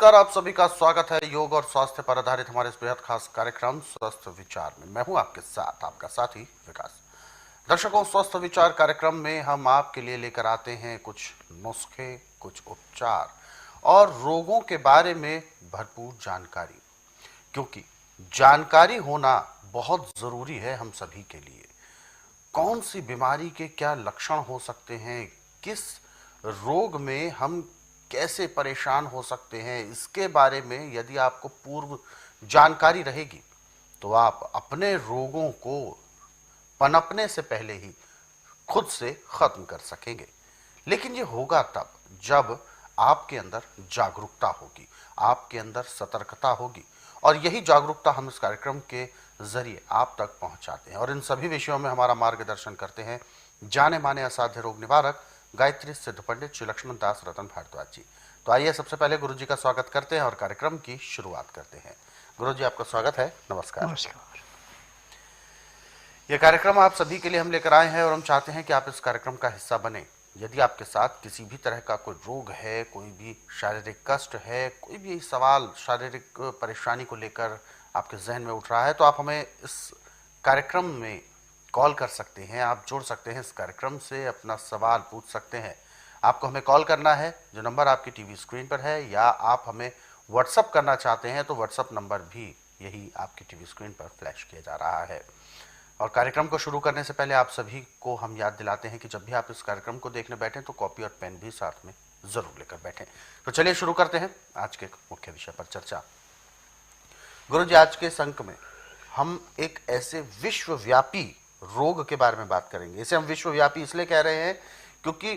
नमस्कार, आप सभी का स्वागत है योग और स्वास्थ्य पर आधारित हमारे इस बेहद खास कार्यक्रम स्वस्थ विचार में। मैं हूं आपके साथ आपका साथी विकास। दर्शकों, स्वस्थ विचार कार्यक्रम में हम आपके लिए लेकर आते हैं कुछ नुस्खे, कुछ उपचार और रोगों के बारे में भरपूर जानकारी, क्योंकि जानकारी होना बहुत जरूरी है हम सभी के लिए। कौन सी बीमारी के क्या लक्षण हो सकते हैं, किस रोग में हम कैसे परेशान हो सकते हैं, इसके बारे में यदि आपको पूर्व जानकारी रहेगी तो आप अपने रोगों को पनपने से पहले ही खुद से खत्म कर सकेंगे। लेकिन ये होगा तब जब आपके अंदर जागरूकता होगी, आपके अंदर सतर्कता होगी, और यही जागरूकता हम इस कार्यक्रम के जरिए आप तक पहुंचाते हैं। और इन सभी विषयों में हमारा मार्गदर्शन करते हैं जाने माने असाध्य रोग निवारक गायत्री सिद्ध पंडित श्री लक्ष्मण दास रतन भारद्वाज जी। तो आइए सबसे पहले गुरु जी का स्वागत करते हैं और कार्यक्रम की शुरुआत करते हैं। गुरु जी, आपका स्वागत है। नमस्कार। नमस्कार। यह कार्यक्रम आप सभी के लिए हम लेकर आए हैं और हम चाहते हैं कि आप इस कार्यक्रम का हिस्सा बने। यदि आपके साथ किसी भी तरह का कोई रोग है, कोई भी शारीरिक कष्ट है, कोई भी सवाल शारीरिक परेशानी को लेकर आपके जहन में उठ रहा है, तो आप हमें इस कार्यक्रम में कॉल कर सकते हैं, आप जुड़ सकते हैं इस कार्यक्रम से, अपना सवाल पूछ सकते हैं। आपको हमें कॉल करना है, जो नंबर आपकी टीवी स्क्रीन पर है, या आप हमें व्हाट्सअप करना चाहते हैं तो व्हाट्सअप नंबर भी यही आपकी टीवी स्क्रीन पर फ्लैश किया जा रहा है। और कार्यक्रम को शुरू करने से पहले आप सभी को हम याद दिलाते हैं कि जब भी आप इस कार्यक्रम को देखने बैठें तो कॉपी और पेन भी साथ में जरूर लेकर बैठें। तो चलिए शुरू करते हैं आज के मुख्य विषय पर चर्चा। गुरु जी, आज के इस अंक में हम एक ऐसे विश्वव्यापी रोग के बारे में बात करेंगे। इसे हम विश्वव्यापी इसलिए कह रहे हैं क्योंकि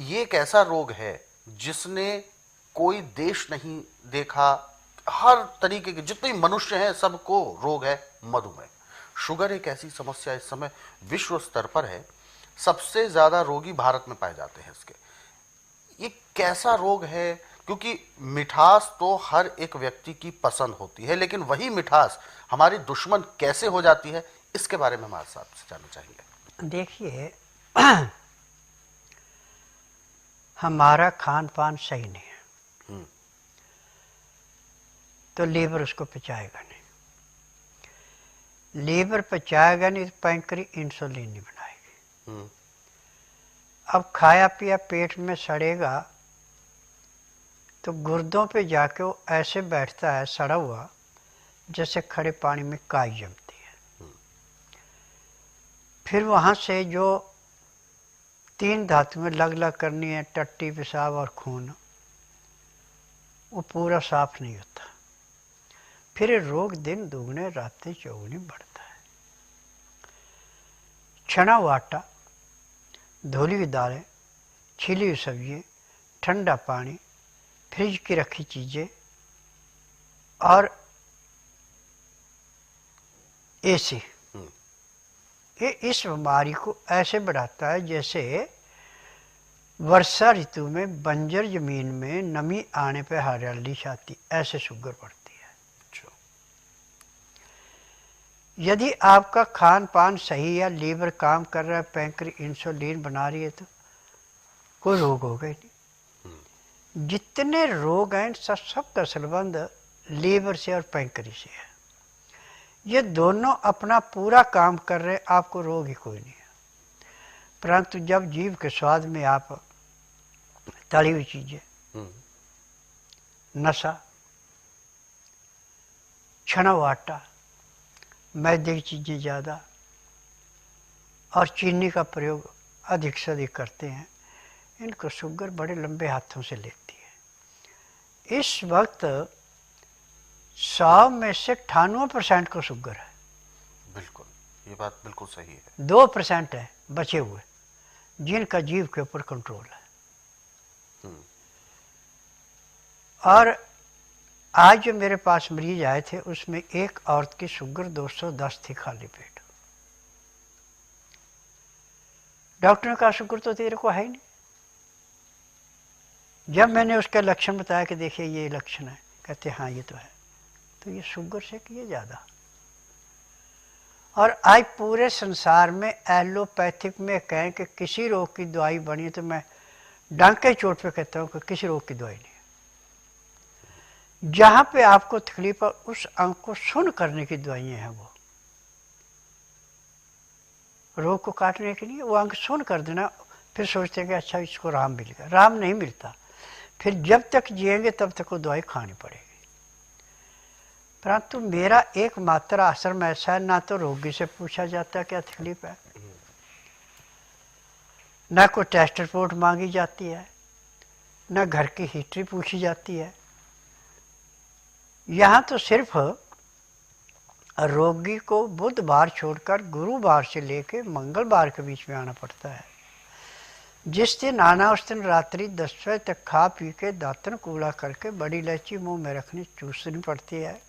ये एक ऐसा रोग है जिसने कोई देश नहीं देखा। हर तरीके के जितने मनुष्य हैं सबको रोग है मधुमेह। शुगर एक ऐसी समस्या इस समय विश्व स्तर पर है, सबसे ज्यादा रोगी भारत में पाए जाते हैं इसके। ये कैसा रोग है? क्योंकि मिठास तो हर एक व्यक्ति की पसंद होती है, लेकिन वही मिठास हमारी दुश्मन कैसे हो जाती है, इसके बारे में हम आज आपसे जानना चाहेंगे। देखिए, हमारा खान पान सही नहीं है तो लीवर उसको पचाएगा नहीं। लीवर पचाएगा नहीं तो पैंक्री इंसुलिन नहीं बनाएगी। अब खाया पिया पेट में सड़ेगा तो गुर्दों पे जाके वो ऐसे बैठता है सड़ा हुआ, जैसे खड़े पानी में काई जमती है। फिर वहाँ से जो तीन धातु में लग लग करनी है, टट्टी, पेशाब और खून, वो पूरा साफ नहीं होता। फिर रोग दिन दुगने रातें चौगुने बढ़ता है। छना हुआ आटा, धुली हुई दालें, छिली हुई सब्जियाँ, ठंडा पानी, फ्रिज की रखी चीज़ें और एसी, ये इस बीमारी को ऐसे बढ़ाता है जैसे वर्षा ऋतु में बंजर जमीन में नमी आने पर हरियाली छाती, ऐसे शुगर बढ़ती है। यदि आपका खान पान सही है, लीवर काम कर रहा है, पैंक्री इंसुलिन बना रही है, तो कोई रोग होगा ही नहीं। जितने रोग हैं सबका संबंध लीवर से और पैंक्री से है। ये दोनों अपना पूरा काम कर रहे, आपको रोग ही कोई नहीं है। परंतु जब जीभ के स्वाद में आप तली हुई चीजें, नशा, छना हुआ आटा, मैदे की चीजें ज़्यादा और चीनी का प्रयोग अधिक से अधिक करते हैं, इनको शुगर बड़े लंबे हाथों से लेती है। इस वक्त 100 में से 98% को शुगर है। बिल्कुल, ये बात बिल्कुल सही है। 2% है बचे हुए जिनका जीव के ऊपर कंट्रोल है। और आज जो मेरे पास मरीज आए थे उसमें एक औरत की शुगर 210 थी, खाली पेट। डॉक्टर ने कहा शुगर तो तेरे को है ही नहीं। जब मैंने उसका लक्षण बताया कि देखिए ये लक्षण है, कहते हाँ ये तो है, तो ये शुगर से कि ये ज़्यादा। और आज पूरे संसार में एलोपैथिक में कहें कि किसी रोग की दवाई बनी तो मैं डांके चोट पे कहता हूँ कि किसी रोग की दवाई नहीं है। जहां पे आपको तकलीफ है उस अंग को सुन करने की दवाइयां हैं। वो रोग को काटने के लिए वो अंग सुन कर देना, फिर सोचते हैं कि अच्छा इसको राम मिलेगा। राम नहीं मिलता, फिर जब तक जिएंगे तब तक वो दवाई खानी पड़ेगी। परंतु मेरा एकमात्र आश्रम ऐसा है, ना तो रोगी से पूछा जाता क्या तकलीफ है, ना कोई टेस्ट रिपोर्ट मांगी जाती है, ना घर की हिस्ट्री पूछी जाती है। यहाँ तो सिर्फ रोगी को बुधवार छोड़कर गुरुवार से लेकर मंगलवार के बीच में आना पड़ता है। जिस दिन आना उस दिन रात्रि 10 बजे तक खा पी के दातन कूड़ा करके बड़ी इलायची मुंह में रखनी चूसनी पड़ती है।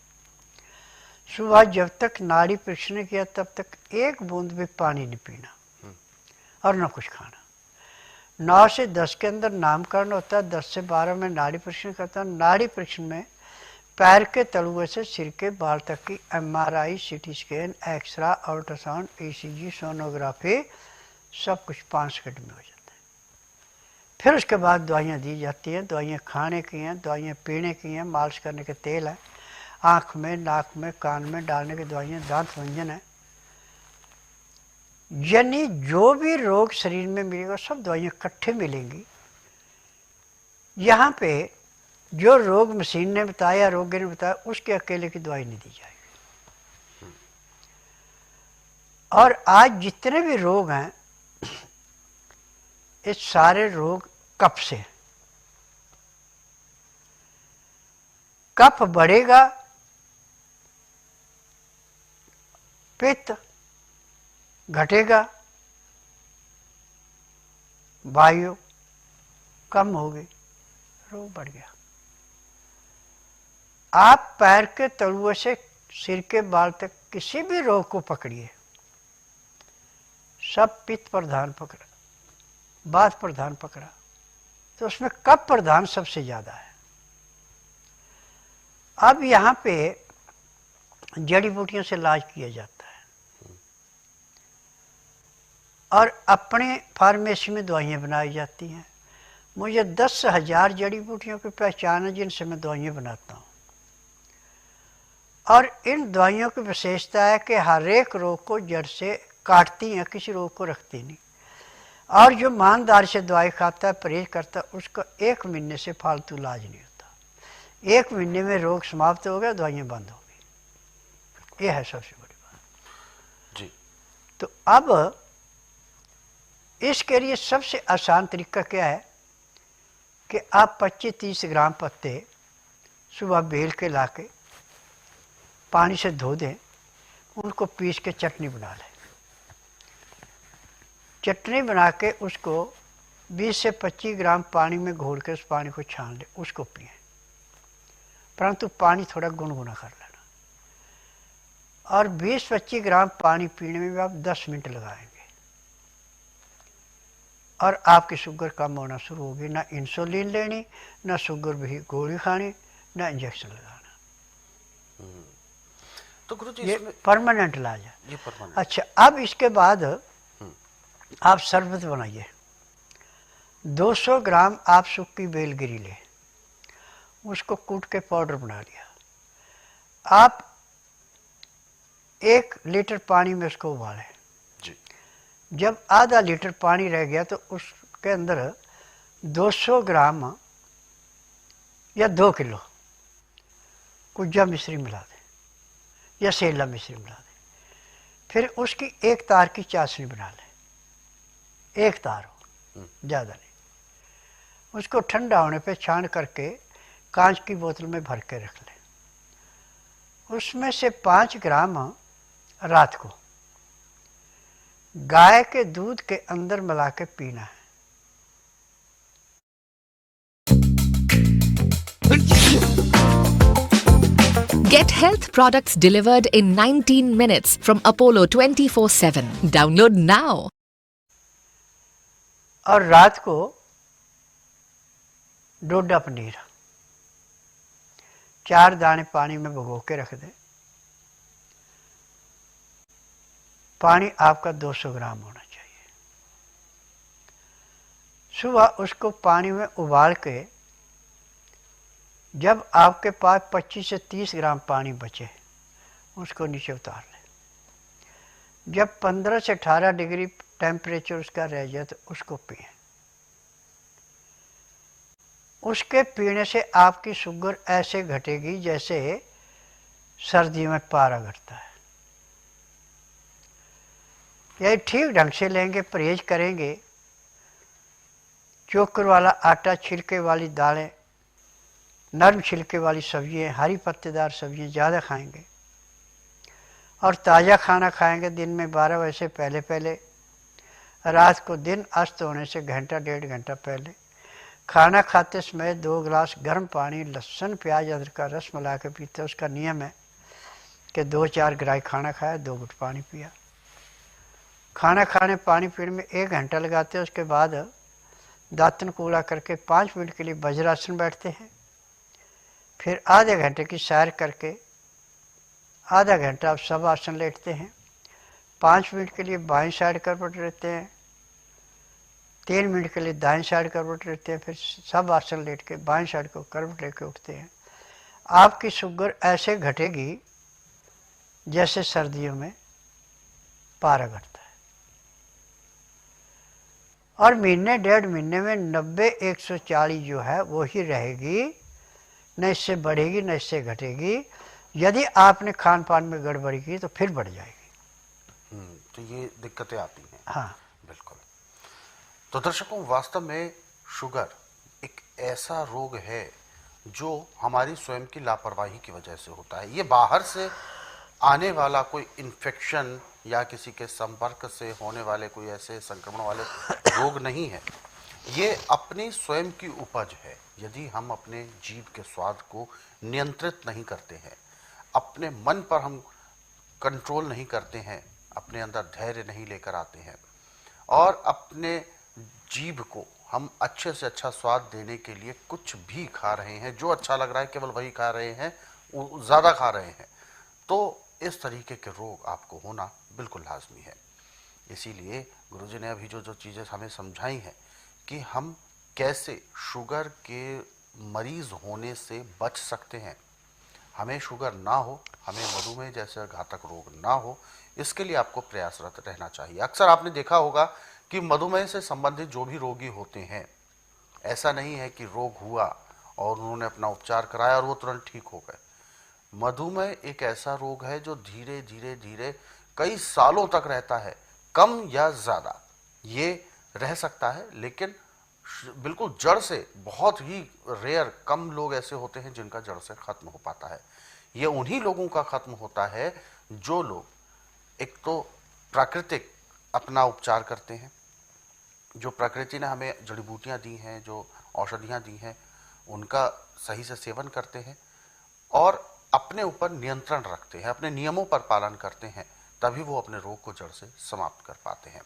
सुबह जब तक नाड़ी परीक्षण नहीं किया तब तक एक बूंद भी पानी नहीं पीना और न कुछ खाना। 9 से 10 के अंदर नामकरण होता है, 10 से 12 में नाड़ी परीक्षण करता है। नाड़ी परीक्षण में पैर के तलुए से सिर के बाल तक की MRI, CT scan, x-ray, ultrasound, ECG, sonography सब कुछ 5 सेकंड में हो जाता है। फिर उसके बाद दवाइयाँ दी जाती हैं। दवाइयाँ खाने की हैं, दवाइयाँ पीने की हैं, मालिश करने के तेल है, आँख में, नाक में, कान में डालने की दवाइयाँ, दांत मंजन है। यानी जो भी रोग शरीर में मिलेगा सब दवाइयाँ इकट्ठे मिलेंगी। यहाँ पे जो रोग मशीन ने बताया, रोगी ने बताया, उसके अकेले की दवाई नहीं दी जाएगी। और आज जितने भी रोग हैं ये सारे रोग कफ से। कफ बढ़ेगा, पित्त घटेगा, वायु कम होगी, रोग बढ़ गया। आप पैर के तलुए से सिर के बाल तक किसी भी रोग को पकड़िए, सब पित्त प्रधान पकड़ा, वात प्रधान पकड़ा, तो उसमें कफ प्रधान सबसे ज्यादा है। अब यहाँ पे जड़ी बूटियों से इलाज किया जाता है और अपने फार्मेसी में दवाइयाँ बनाई जाती हैं। मुझे 10,000 जड़ी बूटियों की पहचान है जिनसे मैं दवाइयाँ बनाता हूँ। और इन दवाइयों की विशेषता है कि हर एक रोग को जड़ से काटती हैं, किसी रोग को रखती नहीं। और जो ईमानदारी से दवाई खाता है, परहेज करता है, उसका 1 महीने से फालतू इलाज नहीं होता। 1 महीने में रोग समाप्त हो गया, दवाइयाँ बंद हो गई। ये है सबसे बड़ी बात जी। तो अब इसके लिए सबसे आसान तरीका क्या है कि आप 25-30 ग्राम पत्ते सुबह बेल के लाके पानी से धो दें, उनको पीस के चटनी बना लें। चटनी बना के उसको 20 से 25 ग्राम पानी में घोल के उस पानी को छान लें, उसको पिएं। परंतु पानी थोड़ा गुनगुना कर लेना। और 20-25 ग्राम पानी पीने में भी आप 10 मिनट लगाएंगे और आपकी शुगर कम होना शुरू होगी। ना इंसुलिन लेनी, ना शुगर भी गोली खानी, ना इंजेक्शन लगाना। तो गुरु जी ये परमानेंट इलाज है। ये परमानेंट। अच्छा, अब इसके बाद आप शरबत बनाइए। 200 ग्राम आप सूखी बेलगिरी ले, उसको कूट के पाउडर बना लिया। आप 1 लीटर पानी में उसको उबालें। जी। जब आधा लीटर पानी रह गया तो उसके अंदर 200 ग्राम या 2 किलो कुज्जा मिश्री मिला दें या सेला मिश्री मिला दें। फिर उसकी 1 तार की चाशनी बना लें, 1 तार हो, ज़्यादा नहीं। उसको ठंडा होने पे छान करके कांच की बोतल में भर के रख लें। उसमें से 5 ग्राम रात को गाय के दूध के अंदर मिला के पीना है। Get health products delivered in 19 minutes from Apollo 24/7. Download now. और रात को डोडा पनीर 4 दाने पानी में भिगो के रख दें। पानी आपका 200 ग्राम होना चाहिए। सुबह उसको पानी में उबाल के जब आपके पास 25 से 30 ग्राम पानी बचे उसको नीचे उतार लें। जब 15 से 18 डिग्री टेम्परेचर उसका रह जाए तो उसको पिएं। उसके पीने से आपकी शुगर ऐसे घटेगी जैसे सर्दियों में पारा घटता है। यही ठीक ढंग से लेंगे, परहेज करेंगे, चोकर वाला आटा, छिलके वाली दालें, नरम छिलके वाली सब्जियाँ, हरी पत्तेदार सब्जियाँ ज़्यादा खाएंगे और ताज़ा खाना खाएंगे दिन में 12 बजे से पहले पहले। रात को दिन अस्त होने से घंटा 1.5 घंटा पहले खाना खाते समय 2 गिलास गर्म पानी, लहसुन प्याज अदरक का रस मिला के पीते। उसका नियम है कि 2-4 गिराई खाना खाया, 2 घुट पानी पिया। खाना खाने पानी पीने में 1 घंटा लगाते हैं। उसके बाद दांतन कूला करके 5 मिनट के लिए वज्रासन बैठते हैं। फिर आधे घंटे की सैर करके आधा घंटा आप सब आसन लेटते हैं। 5 मिनट के लिए बाईं साइड करवट लेते हैं, 3 मिनट के लिए दाएं साइड करवट लेते हैं। फिर सब आसन लेट के बाएं साइड को करवट लेके उठते हैं। आपकी शुगर ऐसे घटेगी जैसे सर्दियों में पारा घटता है। और महीने 1.5 महीने में 90-140 जो है वो ही रहेगी, न इससे बढ़ेगी न इससे घटेगी। यदि आपने खान पान में गड़बड़ी की तो फिर बढ़ जाएगी। तो ये दिक्कतें आती हैं। हाँ, बिल्कुल। तो दर्शकों, वास्तव में शुगर एक ऐसा रोग है जो हमारी स्वयं की लापरवाही की वजह से होता है। ये बाहर से आने वाला कोई इन्फेक्शन या किसी के संपर्क से होने वाले कोई ऐसे संक्रमण वाले रोग नहीं है। ये अपनी स्वयं की उपज है। यदि हम अपने जीभ के स्वाद को नियंत्रित नहीं करते हैं, अपने मन पर हम कंट्रोल नहीं करते हैं, अपने अंदर धैर्य नहीं लेकर आते हैं और अपने जीभ को हम अच्छे से अच्छा स्वाद देने के लिए कुछ भी खा रहे हैं, जो अच्छा लग रहा है केवल वही खा रहे हैं, वो ज़्यादा खा रहे हैं, तो इस तरीके के रोग आपको होना बिल्कुल लाजमी है। इसीलिए गुरुजी ने अभी जो चीज़ें हमें समझाई हैं कि हम कैसे शुगर के मरीज होने से बच सकते हैं, हमें शुगर ना हो, हमें मधुमेह जैसे घातक रोग ना हो, इसके लिए आपको प्रयासरत रहना चाहिए। अक्सर आपने देखा होगा कि मधुमेह से संबंधित जो भी रोगी होते हैं, ऐसा नहीं है कि रोग हुआ और उन्होंने अपना उपचार कराया और वो तुरंत ठीक हो गए। मधुमेह एक ऐसा रोग है जो धीरे धीरे धीरे कई सालों तक रहता है, कम या ज़्यादा ये रह सकता है, लेकिन बिल्कुल जड़ से बहुत ही रेयर कम लोग ऐसे होते हैं जिनका जड़ से खत्म हो पाता है। ये उन्हीं लोगों का खत्म होता है जो लोग एक तो प्राकृतिक अपना उपचार करते हैं, जो प्रकृति ने हमें जड़ी बूटियाँ दी हैं, जो औषधियाँ दी हैं, उनका सही से सेवन करते हैं और अपने ऊपर नियंत्रण रखते हैं, अपने नियमों पर पालन करते हैं, तभी वो अपने रोग को जड़ से समाप्त कर पाते हैं।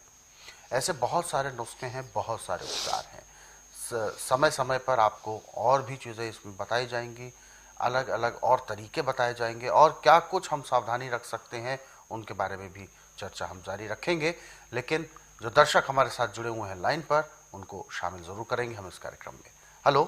ऐसे बहुत सारे नुस्खे हैं, बहुत सारे उपचार हैं। समय समय पर आपको और भी चीज़ें इसमें बताई जाएंगी, अलग अलग और तरीके बताए जाएंगे और क्या कुछ हम सावधानी रख सकते हैं उनके बारे में भी चर्चा हम जारी रखेंगे। लेकिन जो दर्शक हमारे साथ जुड़े हुए हैं लाइन पर, उनको शामिल ज़रूर करेंगे हम इस कार्यक्रम में। हेलो।